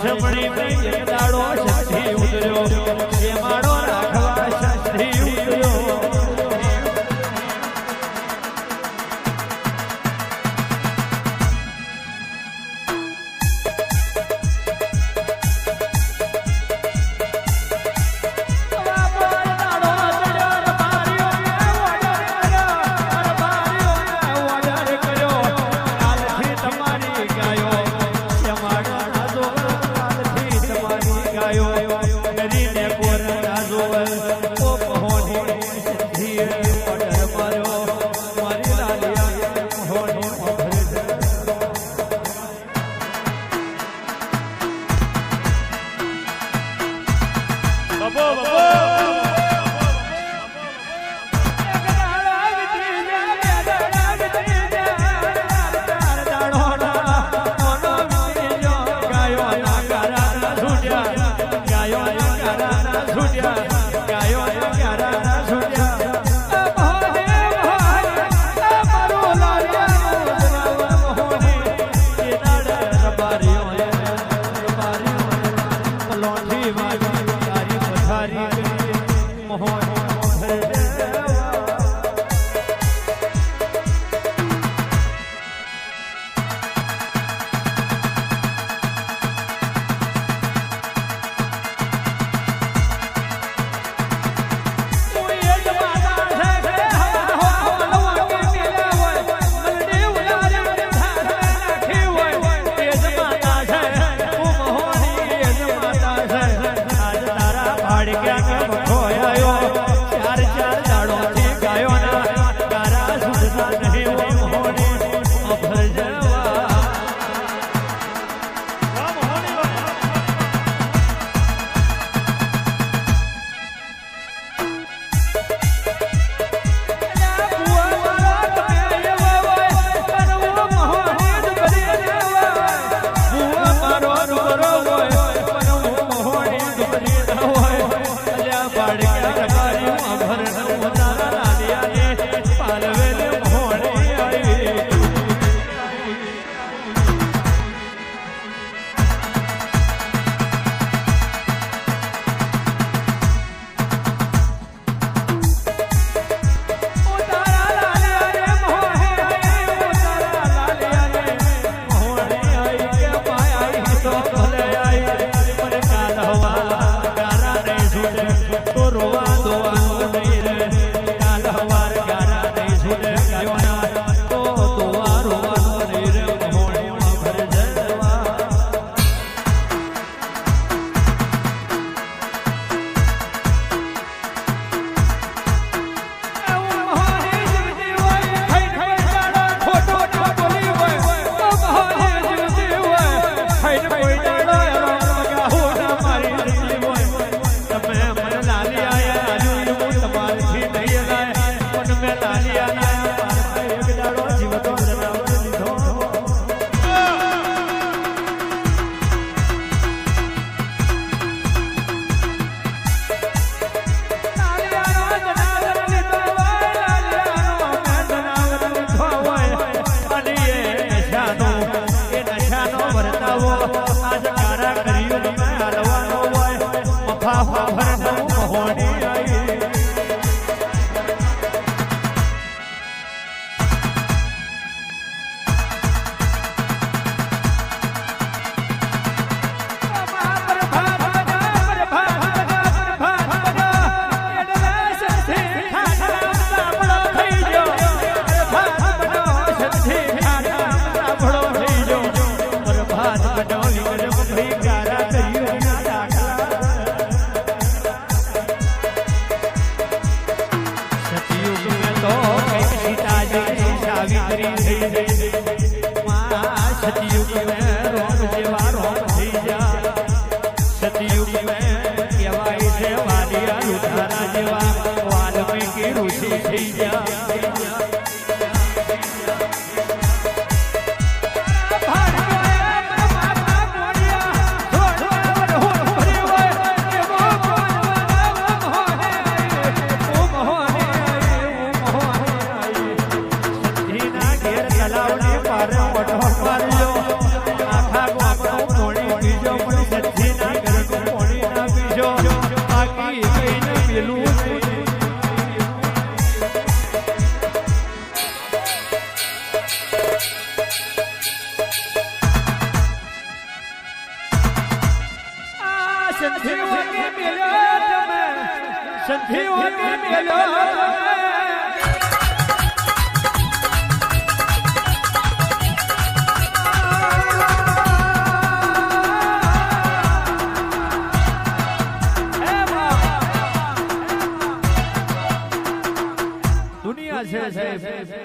સમણી નહીં એક દાડો શક્તિ ઉતર્યો એ માળો રાખવા શક્તિ ઉતર્યો છે સાહેબ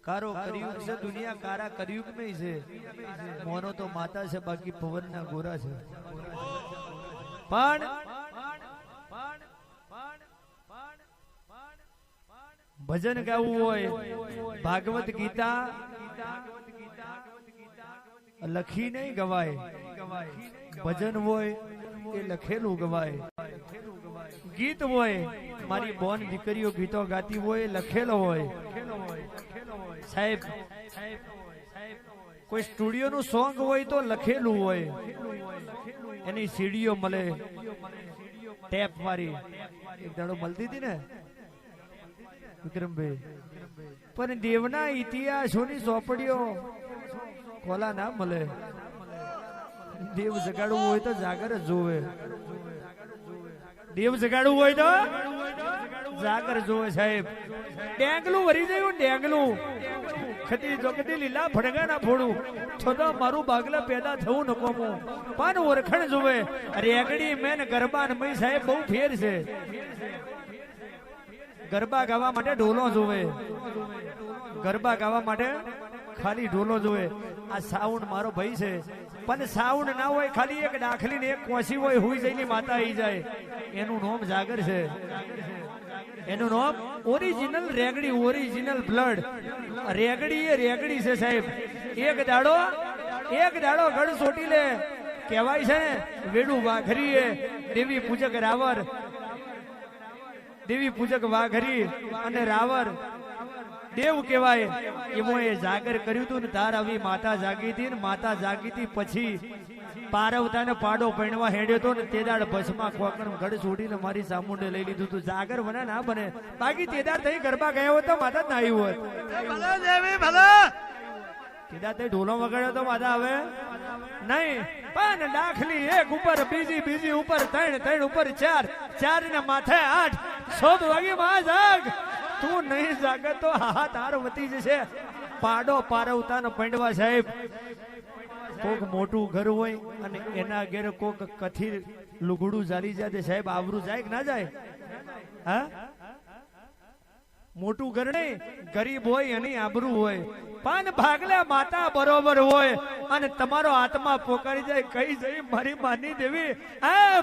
કારો કરિયુગ છે દુનિયા કારા કરિયુગ में છે મોનો તો માતા છે બાકી પવનના ગોરા છે પણ ભજન ગાવું હોય ભાગવત ગીતા લખી નહીં ગવાય ભજન હોય એ લખેલું ગવાય ગીત હોય મારી બોન દીકરીઓ ગીતો ગાતી હોય લખેલો હોય સાહેબ કોઈ સ્ટુડિયો નું સોંગ હોય તો લખેલું હોય એની સીડીઓ મળે ટેપ વાળી એક દાડો મળતી હતી ને વિક્રમભાઈ પણ દેવના ઇતિહાસોની ચોપડીઓ ખોલા ના મળે દેવ જગાડવું હોય તો જાગર જ જોવે દેવ જગાડવું હોય તો જાગર જોવે સાહેબ ડેંગલું વરી જયું ડેંગલું ખતી જોગતી લીલા ફડગા ના ફોડું છોડો મારું બાગલા પેદા થવું ન કોમું પાન ઓરખણ જોવે રેગડી મેન ગરબા ને મય સાહેબ બહુ ફેર છે ગરબા ગાવા માટે ઢોલો જોવે ગરબા ગાવા માટે ખાલી ઢોલો જોવે આ સાઉન્ડ મારો ભાઈ છે પણ સાઉન્ડ ના હોય ખાલી એક દાખલી ને એક કોસી હોય હુઈ જઈને માતા આવી જાય એનું નામ જાગર છે એનું નામ ઓરિજિનલ રેગડી ઓરિજિનલ બ્લડ રેગડી એ રેગડી છે સાહેબ એક દાડો ગઢ સોટી લે કહેવાય છે ને વેડું વાઘરી એ દેવી પૂજક રાવર દેવી પૂજક વાઘરી અને રાવર દેવ કહેવાય એમાં એ જાગર કર્યું હતું ને તાર આવી માતા જાગી હતી ને માતા જાગી હતી પછી પારવતાને પાડો પૈણવા હેડ્યો હતો ને તેદાડ ભસ્મા ખોકણ ગઢ છોડીને મારી સામુંડે લઈ લીધું હતું જાગર બને ના બને બાકી તેદાડ થઈ ગરબા ગયા હોત તો માતા જ ના આવી હોત તેદાડ થઈ ઢોલો વગાડ્યો તો માતા હવે નહીં પણ દાખલી એક ઉપર બીજી ઉપર ત્રણ ઉપર ચાર ને માથે 8 શોધ વાગી માં જાગ તું નહીં જાગે તો હા તાર વતી જશે પાડો પારવતા પંડવા સાહેબ કોક મોટું ઘર હોય અને એના ઘેર કોક કથિર લુગડું જારી જાય સાહેબ આવરું જાય કે ના જાય હા મોટું ઘર નહીં ગરીબ હોય એની આબરૂ હોય પણ ભાગલા માતા બરોબર હોય અને તમારો આત્મા પોકારી જાય કઈ જઈ મારી માની દેવી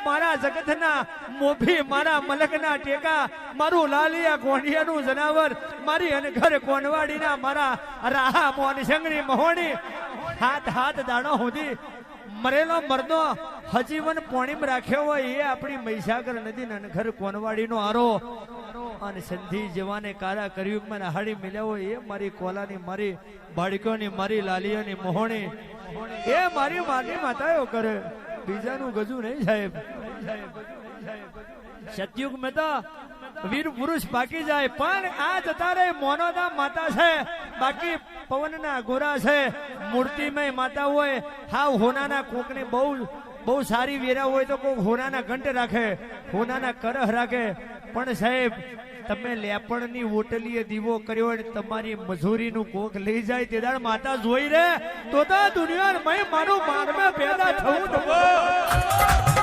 મારા જગતના મોભી મારા મલકના ટેકા મારું લાલિયા કોંડિયાનું જનાવર મારી અને ઘર કોનવાડીના મારા રાહા મોન સંગણી મહોણી હાથ દાણો સુધી મરેલો મરદો હજીવન પોણીમ રાખ્યો હોય એ આપણી મહીસાગર નદી ના ઘર કોનવાડીનો આરો અને સંધિ જવાને કારા કરિયુગમાં હાડી મિલ્યા હોય એ મારી કોલાની મારી બાળકોની મારી લાલીઓની મોહણી એ મારી માતાઓ કરે બીજાનું ગજુ નહીં સાહેબ સતયુગ મેં તો વીર પુરુષ બાકી જાય પણ આ જતા રે મોનોદા માતા છે બાકી પવનના ગોરા છે મૂર્તિમય માતા હોય હાવ હોનાના કોકને બહુ સારી વેરા હોય તો કોઈ હોનાના ઘંટ રાખે હોનાના કરહ રાખે પણ સાહેબ તમે લેપણની ઓટલીએ દીવો કર્યો અને તમારી મજૂરીનું કોક લઈ જાય તે દાડ માતા જોઈ રે તો દુનિયા મારું માનવે પેદા થવું